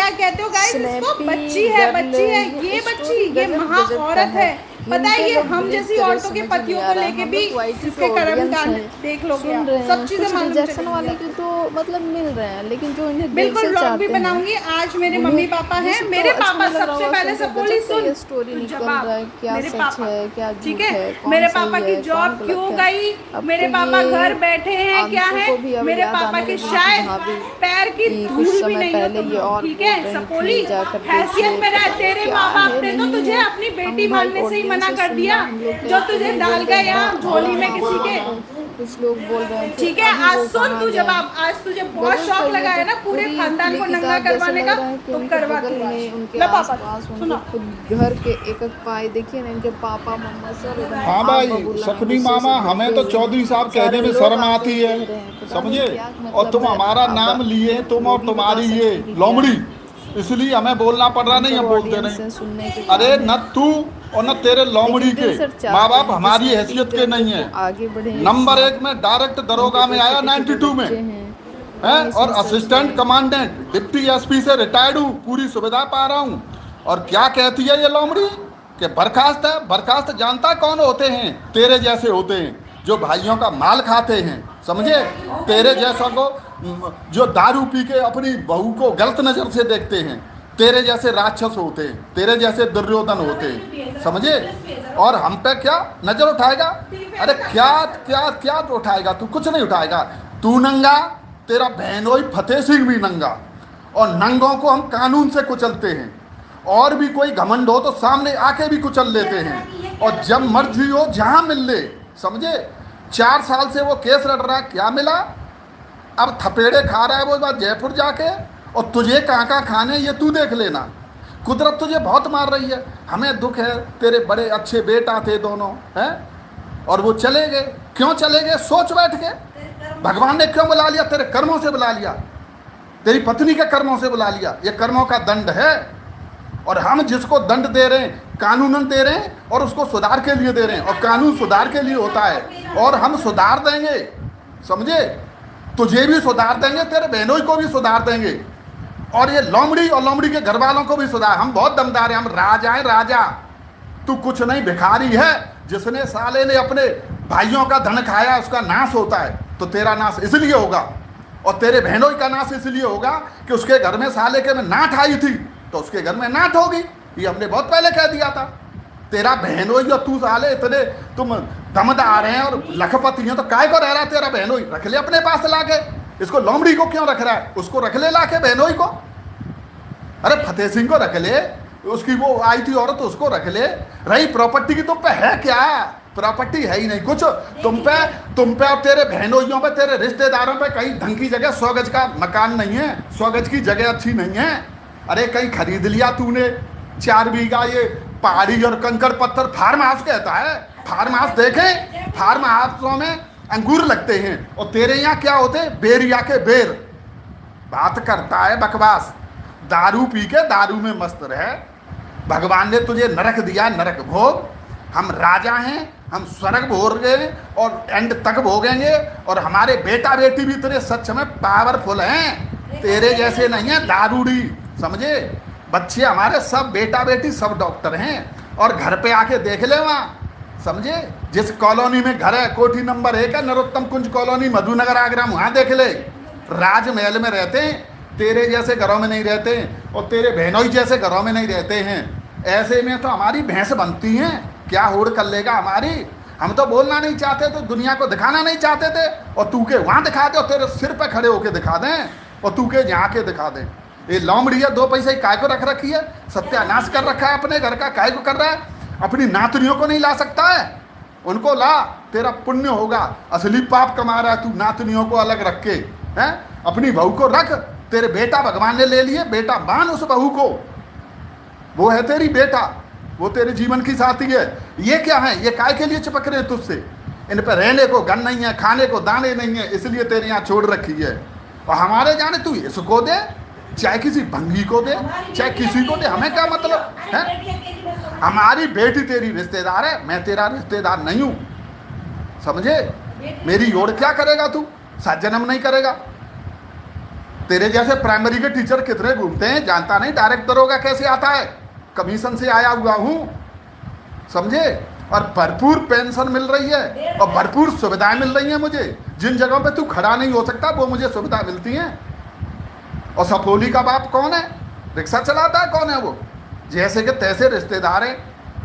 क्या कहते हो गाइस इसको? बच्ची है, बच्ची है ये, बच्ची ये महा औरत है। पता है ये हम जैसी औरतों के पतियों को लेके भी इसके कर्म कांड देख लो, क्या सब चीजें मालूम रिजेक्शन वाले चलेंगी। की तो मतलब मिल रहे हैं, लेकिन जो इन्हें दिल बिल्कुल से व्लॉग भी चाहते हैं बनाऊंगी। आज मेरे मम्मी पापा हैं, मेरे पापा सबसे पहले सपोली सुन, ये स्टोरी निकल जवाब रहा है, क्या मेरे सच पापा, है क्या ठीक झूठ है? है, कौन मेरे सही पापा की है, जॉब कौन क्यों गलत है। गई, अब मेरे तो पापा ये घर बैठे हैं, क्या आंसू है? को भी अब मेरे याद पापा आने की लगी शायद भाभी पैर की कि धूल कुछ भी समय नहीं हो पहले तुम ये लोग, और ठीक बोल है? रही सपोली थी जाकर हैसियत में रह, देखिए तेरे क्या माँ बाप है ने तो नहीं तुझे है। अपनी हम बेटी भाई मानने से ही ऑडियंस मना से कर दिया, सुनना, हम लोग जो कहते तुझे नहीं डाल बोल गए रहे यहाँ हैं, झोली में हाँ, किसी के। कुछ लोग बोल रहे हैं, ठीक फिर है, अभी आज वो सुन कहाँ तू गए। जवाब। आज तुझे बहुत गजब शौक है लगा ये है तो ना पूरे पूरी खानदान खुली को नंगा किताब जैसे करवाने लग का, रहा है कि तो उनके करवा बगल तू आज। में उनके ले पापा आसपास उनके सुनो, खुद घर के एक एक पाए देखिए ना, इनके पापा मम्मा सब एकदम हाँ आग भाई बबूला हैं, सपनी गुस्से मामा, से हमें भड़के तो हुए हैं। चौधरी साहब कहने सारे में लोग शर्म आपको आती ही है, कह रहे हैं, पता नहीं समझे? क्या और मतलब तुम है। हमारा आप नाम लिए, तुम लोग और ही बता तुम्हारी सकते ये हैं कि क्या लोमड़ी, है। इसलिए हमें बोलना पड़ रहा हम नहीं, सब हम बोलते ऑडियंस से नहीं। सुनने के अरे काम न है, तू और न तेरे लोमड़ी लेकिन के दिल से माँ चाहते बाप हैं हमारी जिसमें हैसियत एक के जन नहीं को है। आगे बढ़े नंबर इंसान। 1 में डायरेक्ट उनके दरोगा में दो आया छोटे छोटे 92 में, बच्चे हैं, है? कौन और इसमें सच है। असिस्टेंट कमांडेंट डिप्टी एसपी से रिटायर्ड हूँ, पूरी सुविधा पा रहा हूँ। और क्या कहती है ये लोमड़ी कि बर्खास्त है। बर्खास्त जानता है कौन होते हैं? तेरे जैसे होते हैं जो भाइयों का माल खाते हैं, समझे? तेरे जैसा को जो दारू पी के अपनी बहू को गलत नज़र से देखते हैं, तेरे जैसे राक्षस होते हैं, तेरे जैसे दुर्योधन होते हैं, समझे? और हम पे क्या नज़र उठाएगा? अरे क्या क्या क्या तो उठाएगा तू? कुछ नहीं उठाएगा। तू नंगा, तेरा बहनोई फतेह सिंह भी नंगा, और नंगों को हम कानून से कुचलते हैं। और भी कोई घमंड हो तो सामने आके भी कुचल लेते हैं, और जब मर्जी हो जहां मिल ले, समझे? 4 साल से वो केस लड़ रहा है, क्या मिला? अब थपेड़े खा रहा है वो बात जयपुर जाके, और तुझे कहाँ कहाँ खाने ये तू देख लेना। कुदरत तुझे बहुत मार रही है। हमें दुख है, तेरे बड़े अच्छे बेटा थे दोनों, हैं? और वो चले गए। क्यों चले गए? सोच बैठ के। भगवान ने क्यों बुला लिया? तेरे कर्मों से बुला लिया, तेरी पत्नी के कर्मों से बुला लिया। ये कर्मों का दंड है, और हम जिसको दंड दे रहे हैं कानूनन दे रहे हैं, और उसको सुधार के लिए दे रहे हैं, और कानून सुधार के लिए होता है, और हम सुधार देंगे, समझे? तुझे भी सुधार देंगे, तेरे बहनों को भी सुधार देंगे, और ये लोमड़ी और लोमड़ी के घर वालों को भी सुधार। हम बहुत दमदार हैं, हम राजा हैं, राजा। तू कुछ नहीं, भिखारी है। जिसने साले ने अपने भाइयों का धन खाया उसका नाश होता है, तो तेरा नाश इसलिए होगा, और तेरे बहनों का नाश इसलिए होगा कि उसके घर में साले के में नाट आई थी, तो उसके घर में नाट होगी। ये हमने बहुत पहले कह दिया था। तेरा बहनोई और तू साले इतने तुम दमदार हैं और लखपति हैं, तो काय को रह रहा है तेरा बहनोई? रख ले अपने पास लाके। इसको लोमड़ी को क्यों रख रहा है? उसको रख ले लाके बहनोई को। अरे फतेह सिंह को रख ले, उसकी वो आई थी औरत, उसको रख ले। रही प्रॉपर्टी की, तुम पे है क्या? प्रॉपर्टी है ही नहीं कुछ तुम पे और तेरे बहनोइयों पे, तेरे रिश्तेदारों पे कहीं ढंग की जगह 100 गज का मकान नहीं है, 100 गज की जगह अच्छी नहीं है। अरे कहीं खरीद लिया तूने 4 बीघा ये पहाड़ी और कंकड़ पत्थर, फार्म हाउस कहता है। फार्म हाउस देखें, फार्म हाउसों में अंगूर लगते हैं, और तेरे यहाँ क्या होते हैं? बेरिया के बेर। बात करता है बकवास। दारू पी के दारू में मस्त रहे। भगवान ने तुझे नरक दिया, नरक भोग। हम राजा हैं, हम स्वर्ग भोगेंगे और एंड तक भोगेंगे, और हमारे बेटा बेटी भी तेरे सच में पावरफुल हैं, तेरे जैसे नहीं है दारूड़ी, समझे? बच्चे हमारे सब बेटा बेटी सब डॉक्टर हैं, और घर पे आके देख ले वहाँ, समझे? जिस कॉलोनी में घर है, कोठी नंबर 1 है, नरोत्तम कुंज कॉलोनी, मधुनगर आगरा, वहाँ देख ले। राजमहल में रहते हैं, तेरे जैसे घरों में नहीं रहते हैं, और तेरे बहनोई जैसे घरों में नहीं रहते हैं। ऐसे में तो हमारी भैंस बनती हैं, क्या होड़ कर लेगा हमारी? हम तो बोलना नहीं चाहते, तो दुनिया को दिखाना नहीं चाहते थे, और तू के वहाँ दिखा दे, और तेरे सिर पे खड़े होके दिखा दें, और तू के यहाँ के दिखा दें। ये लोमड़िया 2 पैसे काय को रख रखी है? सत्यानाश कर रखा है अपने घर का, काय को कर रहा है? अपनी नातनियों को नहीं ला सकता है? उनको ला, तेरा पुण्य होगा। असली पाप कमा रहा है तू, नातनियों को अलग रख के, हैं? अपनी बहू को रख। तेरे बेटा भगवान ने ले लिए, बेटा मान उस बहू को, वो है तेरी बेटा, वो तेरे जीवन की साथी है। ये क्या है? ये काय के लिए चिपक रहे हैं तुझसे? इन पर रहने को गन नहीं है, खाने को दाने नहीं है, इसलिए तेरे यहाँ छोड़ रखी है। और हमारे जाने तू इसको दे, चाहे किसी भंगी को दे, चाहे किसी को दे, हमें क्या मतलब है? हमारी बेटी तेरी रिश्तेदार है, मैं तेरा रिश्तेदार नहीं हूँ, समझे? मेरी ओर क्या करेगा तू? 7 जन्म नहीं करेगा। तेरे जैसे प्राइमरी के टीचर कितने घूमते हैं जानता नहीं, डायरेक्ट दरोगा कैसे आता है, कमीशन से आया हुआ हूँ, समझे। और भरपूर पेंशन मिल रही है और भरपूर सुविधाएं मिल रही हैं मुझे, जिन जगहों पे तू खड़ा नहीं हो सकता वो मुझे सुविधा मिलती हैं। और सपोली का बाप कौन है, रिक्शा चलाता है, कौन है वो, जैसे कि तैसे रिश्तेदार है,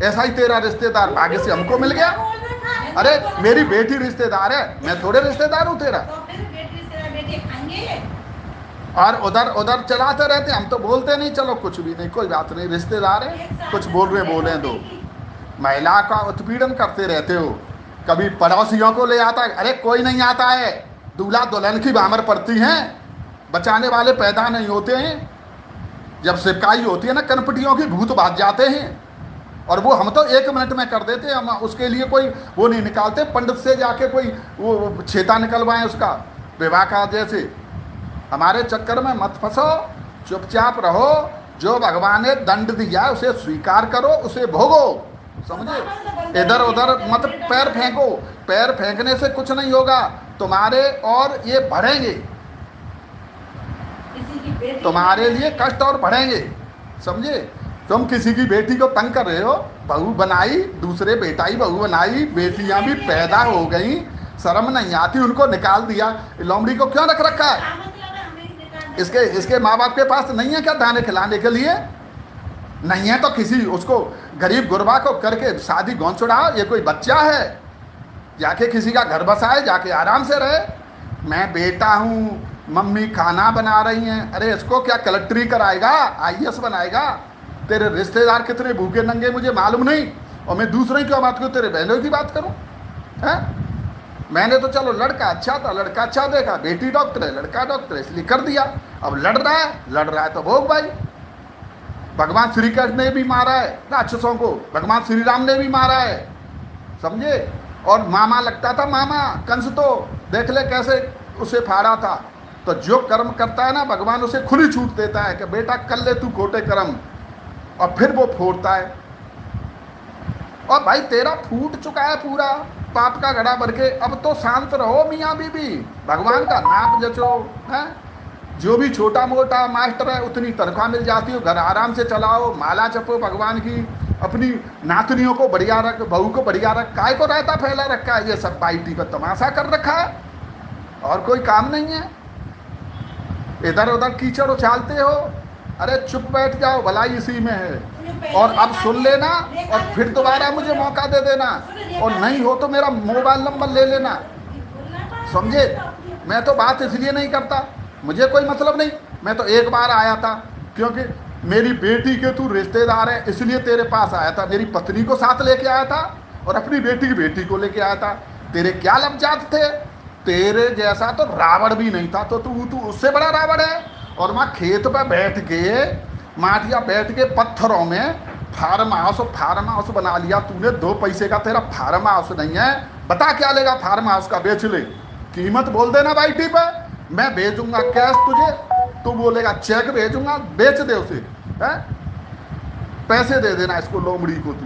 ऐसा ही तेरा रिश्तेदार भाग्य से हमको मिल गया। अरे मेरी बेटी रिश्तेदार है, मैं थोड़े रिश्तेदार हूँ तेरा। और उधर उधर चलाते रहते, हम तो बोलते नहीं, चलो कुछ भी नहीं, कोई बात नहीं, रिश्तेदार है, कुछ बोल रहे दो। महिला का उत्पीड़न करते रहते हो, कभी पड़ोसियों को ले आता है, अरे कोई नहीं आता है, दूल्हा दुल्हन की बामर पड़ती हैं, बचाने वाले पैदा नहीं होते हैं। जब सिरकाई होती है ना, कनपटियों की भूत भाग जाते हैं, और वो हम तो 1 मिनट में कर देते हैं, हम उसके लिए कोई वो नहीं निकालते, पंडित से जाके कोई वो छेता निकलवाएं उसका विवाह का। जैसे हमारे चक्कर में मत फंसो, चुपचाप रहो, जो भगवान ने दंड दिया उसे स्वीकार करो, उसे भोगो, समझे। इधर उधर मत पैर फेंको, पैर फेंकने से कुछ नहीं होगा, तुम्हारे और ये बढ़ेंगे, तुम्हारे लिए कष्ट और बढ़ेंगे, समझे। तुम किसी की बेटी को तंग कर रहे हो, बहू बनाई, दूसरे बेटा ही बहू बनाई, बेटियां भी पैदा हो गई, शर्म नहीं आती, उनको निकाल दिया। लोमड़ी को क्यों रख रखा है, इसके माँ बाप के पास नहीं है क्या दाने खिलाने के लिए, नहीं है तो किसी उसको गरीब गुरबा को करके शादी गौन छुड़ाओ, ये कोई बच्चा है, जाके किसी का घर बसाए, जाके आराम से रहे। मैं बेटा हूँ, मम्मी खाना बना रही हैं, अरे इसको क्या कलेक्टरी कराएगा, IAS बनाएगा। तेरे रिश्तेदार कितने भूखे नंगे मुझे मालूम नहीं, और मैं दूसरे की बात करूँ, तेरे बहनों की बात करूँ, हैं। मैंने तो चलो लड़का अच्छा था, लड़का अच्छा देखा, बेटी डॉक्टर है, लड़का डॉक्टर है, इसलिए कर दिया। अब लड़ रहा है तो भोग भाई। भगवान श्री कृष्ण ने भी मारा है राक्षसों को, भगवान श्री राम ने भी मारा है, समझे। और मामा लगता था, मामा कंस तो देख ले कैसे उसे फाड़ा था। तो जो कर्म करता है ना, भगवान उसे खुली छूट देता है कि बेटा कर ले तू खोटे कर्म, और फिर वो फोड़ता है। और भाई तेरा फूट चुका है पूरा पाप का घड़ा भर के, अब तो शांत रहो मियाँ बीबी, भगवान का नाम जचो, है। जो भी छोटा मोटा मास्टर है उतनी तनख्वाह मिल जाती हो, घर आराम से चलाओ, माला जपो भगवान की, अपनी नातनियों को बढ़िया रख, बहू को बढ़िया रख, काय को रहता फैला रखा है, ये सब पार्टी पर तमाशा कर रखा है, और कोई काम नहीं है। इधर उधर कीचड़ उछालते हो, अरे चुप बैठ जाओ, भलाई इसी में है। और अब सुन लेना, और फिर दोबारा मुझे मौका दे देना, और नहीं हो तो मेरा मोबाइल नंबर ले लेना, समझे। मैं तो बात इसलिए नहीं करता, मुझे कोई मतलब नहीं, मैं तो एक बार आया था, क्योंकि मेरी बेटी के तू रिश्तेदार है इसलिए तेरे पास आया था, मेरी पत्नी को साथ लेके आया था, और अपनी बेटी की बेटी को लेके आया था। तेरे क्या लफ्जात थे, तेरे जैसा तो रावण भी नहीं था, तो तू उससे बड़ा रावण है। और वहाँ खेत पर बैठ के, माटिया बैठ के पत्थरों में फार्म हाउस बना लिया तूने, 2 पैसे का तेरा फार्म हाउस नहीं है, बता क्या लेगा फार्म हाउस का, बेच ले, कीमत बोल देना बाईटी पर, मैं भेजूंगा कैश तुझे, तू बोलेगा चेक भेजूंगा, बेच दे उसे, है, पैसे दे देना इसको लोमड़ी को। तू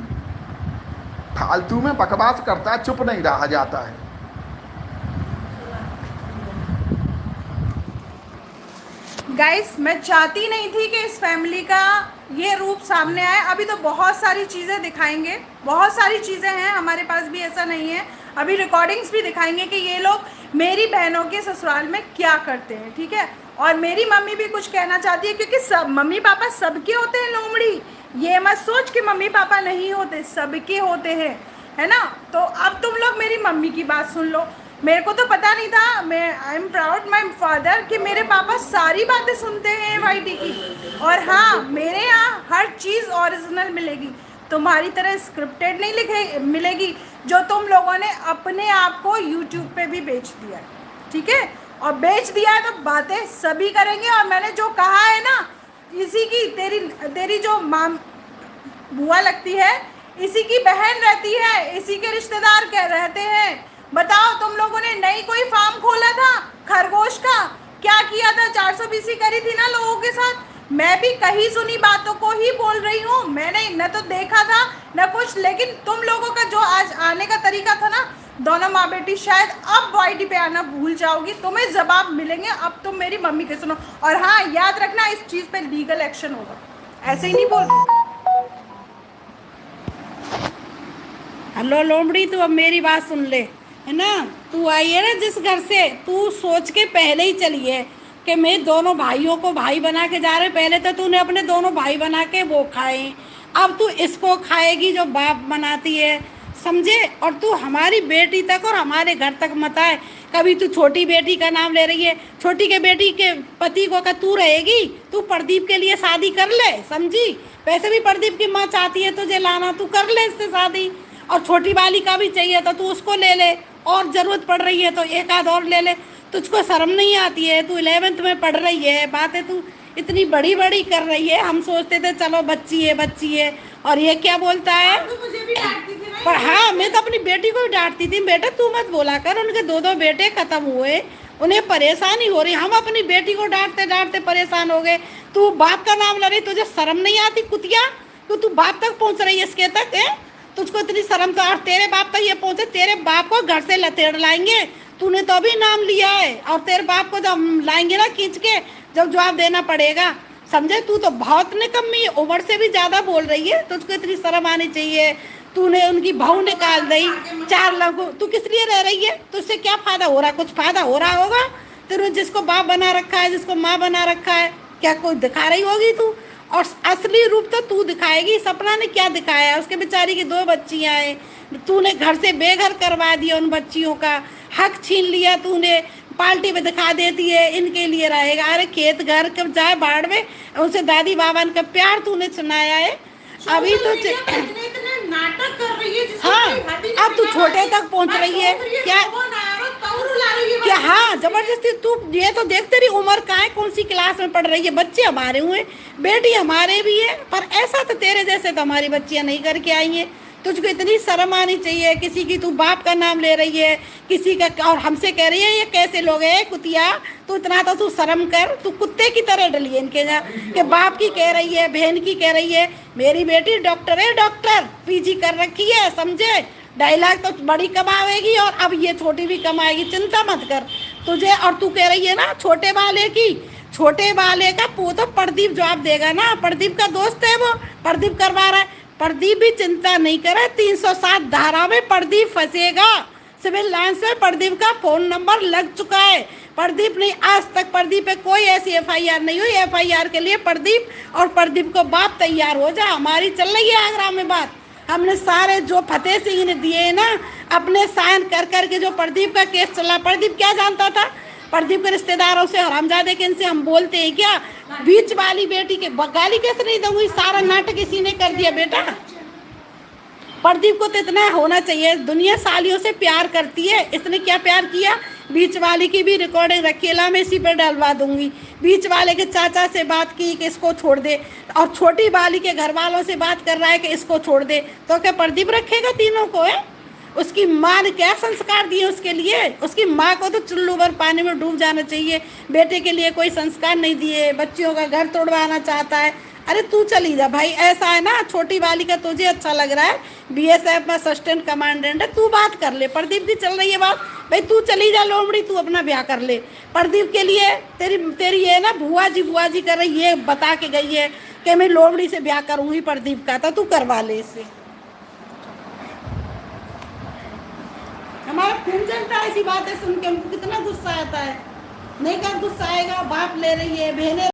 फालतू में बकवास करता है, चुप नहीं रहा जाता है। गाइस मैं चाहती नहीं थी कि इस फैमिली का ये रूप सामने आए। अभी तो बहुत सारी चीज़ें दिखाएंगे, बहुत सारी चीज़ें हैं हमारे पास भी, ऐसा नहीं है। अभी रिकॉर्डिंग्स भी दिखाएंगे कि ये लोग मेरी बहनों के ससुराल में क्या करते हैं, ठीक है। और मेरी मम्मी भी कुछ कहना चाहती है, क्योंकि सब मम्मी पापा सबके होते हैं लोमड़ी, ये मत सोच कि मम्मी पापा नहीं होते, सबके होते हैं, है ना। तो अब तुम लोग मेरी मम्मी की बात सुन लो। मेरे को तो पता नहीं था, मैं I am proud my father कि मेरे पापा सारी बातें सुनते हैं YT की। और हाँ, मेरे यहाँ हर चीज़ ओरिजिनल मिलेगी, तुम्हारी तरह स्क्रिप्टेड नहीं मिलेगी, जो तुम लोगों ने अपने आप को YouTube पे भी बेच दिया है, ठीक है। और बेच दिया है तो बातें सभी करेंगे। और मैंने जो कहा है ना, इसी की तेरी जो माँ बुआ लगती है, इसी की बहन रहती है, इसी के रिश्तेदार क्या रहते हैं। बताओ, तुम लोगों ने नई कोई फार्म खोला था खरगोश का, क्या किया था, 420 करी थी ना लोगों के साथ। मैं भी कहीं सुनी बातों को ही बोल रही हूँ, मैंने न तो देखा था न कुछ, लेकिन तुम लोगों का जो आज आने का तरीका था ना, दोनों माँ बेटी शायद अब वाईटी पे आना भूल जाओगी, तुम्हें जवाब मिलेंगे, अब तुम मेरी मम्मी के सुनो। और हाँ, याद रखना इस चीज़ पे लीगल एक्शन होगा, ऐसे ही नहीं बोल रही। हेलो लोमड़ी, तू अब मेरी बात सुन ले, है ना। तू आई है ना जिस घर से, तू सोच के पहले ही चली है कि मैं दोनों भाइयों को भाई बना के जा रहे। पहले तो तूने अपने दोनों भाई बना के वो खाए, अब तू इसको खाएगी जो बाप बनाती है, समझे। और तू हमारी बेटी तक और हमारे घर तक मत आए। कभी तू छोटी बेटी का नाम ले रही है, छोटी के बेटी के पति को का तू रहेगी, तू प्रदीप के लिए शादी कर ले, समझी। वैसे भी प्रदीप की माँ चाहती है तुझे लाना, तू कर ले इससे शादी। और छोटी वाली का भी चाहिए तो तू उसको ले ले, और ज़रूरत पड़ रही है तो एक आध और ले ले। तुझको शर्म नहीं आती है, तू 11th में पढ़ रही है, बातें तू इतनी बड़ी बड़ी कर रही है। हम सोचते थे चलो बच्ची है, और ये क्या बोलता है। मुझे भी डांटती थी ना। पर हाँ, मैं तो अपनी बेटी को भी डांटती थी, बेटा तू मत बोला कर, उनके दो बेटे ख़त्म हुए, उन्हें परेशानी हो रही। हम अपनी बेटी को डांटते डांटते परेशान हो गए। तू बाप का नाम ले रही, तुझे शर्म नहीं आती कुतिया, कि तू बाप तक पहुँच रही है, इसके तक है तुझको इतनी शर्म। तो और तेरे बाप तक ये पहुँचे, तेरे बाप को घर से लतेड़ लाएंगे। तूने तो अभी नाम लिया है, और तेरे बाप को जब लाएंगे ना खींच के, जब जवाब देना पड़ेगा, समझे। तू तो बहुत निकम्मी, उम्र से भी ज़्यादा बोल रही है, तुझको इतनी शर्म आनी चाहिए। तूने उनकी बहू निकाल दी, 4 लोगों, तू किस लिए रह रही है, तुझसे क्या फ़ायदा हो रहा है। कुछ फ़ायदा हो रहा होगा तेरे, जिसको बाप बना रखा है, जिसको माँ बना रखा है, क्या कोई दिखा रही होगी तू। और असली रूप तो तू दिखाएगी। सपना ने क्या दिखाया, उसके बेचारी की 2 बच्चियाँ हैं, तूने घर से बेघर करवा दिया, उन बच्चियों का हक छीन लिया तूने। पार्टी में दिखा देती है इनके लिए रहेगा। अरे खेत घर कब जाए बाढ़ में, उनसे दादी बाबा का प्यार तूने सुनाया है। अभी तो इतने नाटक कर रही है, हाँ, अब तू छोटे तक पहुंच रही है क्या, क्या। हाँ, जबरदस्ती तू, ये तो देख तेरी उम्र का है, कौन सी क्लास में पढ़ रही है। बच्चे हमारे हुए, बेटी हमारे भी है, पर ऐसा तो तेरे जैसे तो हमारी बच्चियां नहीं करके आई हैं। तुझको इतनी शर्म आनी चाहिए। किसी की तू बाप का नाम ले रही है, किसी का, और हमसे कह रही है ये कैसे लोग हैं कुतिया। तू इतना तो तू शर्म कर, तू कुत्ते की तरह डली है इनके यहाँ, कि बाप की कह रही है, बहन की कह रही है। मेरी बेटी डॉक्टर है, डॉक्टर पीजी कर रखी है, समझे। डायलॉग तो बड़ी कमाएगी, और अब ये छोटी भी कमाएगी, चिंता मत कर तुझे। और तू कह रही है ना छोटे वाले की, छोटे वाले का वो तो प्रदीप जवाब देगा ना, प्रदीप का दोस्त है वो, प्रदीप करवा रहा है। प्रदीप भी चिंता नहीं करे, 307 धारा में प्रदीप फंसेगा। सिविल लाइन्स में प्रदीप का फ़ोन नंबर लग चुका है। प्रदीप नहीं, आज तक प्रदीप पे कोई ऐसी FIR नहीं हुई। FIR के लिए प्रदीप और प्रदीप को बाप तैयार हो जा। हमारी चल रही है आगरा में बात, हमने सारे जो फतेह सिंह ने दिए ना अपने साइन कर करके, जो प्रदीप का केस चला। प्रदीप क्या जानता था, प्रदीप के रिश्तेदारों से, हरामजादे के इनसे हम बोलते हैं क्या। बीच वाली बेटी के गाली कैसे नहीं दूंगी, सारा नाटक इसी ने कर दिया बेटा। प्रदीप को तो इतना होना चाहिए, दुनिया सालियों से प्यार करती है, इसने क्या प्यार किया। बीच वाली की भी रिकॉर्डिंग रखी, ला मैं इसी पर डलवा दूंगी। बीच वाले के चाचा से बात की कि इसको छोड़ दे, और छोटी वाली के घर वालों से बात कर रहा है कि इसको छोड़ दे। तो क्या प्रदीप रखेगा तीनों को है। उसकी माँ ने क्या संस्कार दिए उसके लिए, उसकी माँ को तो चुल्लू भर पानी में डूब जाना चाहिए। बेटे के लिए कोई संस्कार नहीं दिए, बच्चियों का घर तोड़वाना चाहता है। अरे तू चली जा भाई, ऐसा है ना, छोटी वाली का तुझे अच्छा लग रहा है, BSF में असिस्टेंट कमांडेंट है, तू बात कर ले। प्रदीप की चल रही है बात, भाई तू चली जा लोमड़ी, तू अपना ब्याह कर ले। प्रदीप के लिए तेरी ये ना बुआ जी कर रही है, बता के गई है कि मैं लोमड़ी से ब्याह करूँगी प्रदीप का, तो तू करवा ले इससे। हमारा खून जलता है ऐसी बातें सुन के, हमको कितना गुस्सा आता है। नहीं कर गुस्सा आएगा, बाप ले रही है, बहनें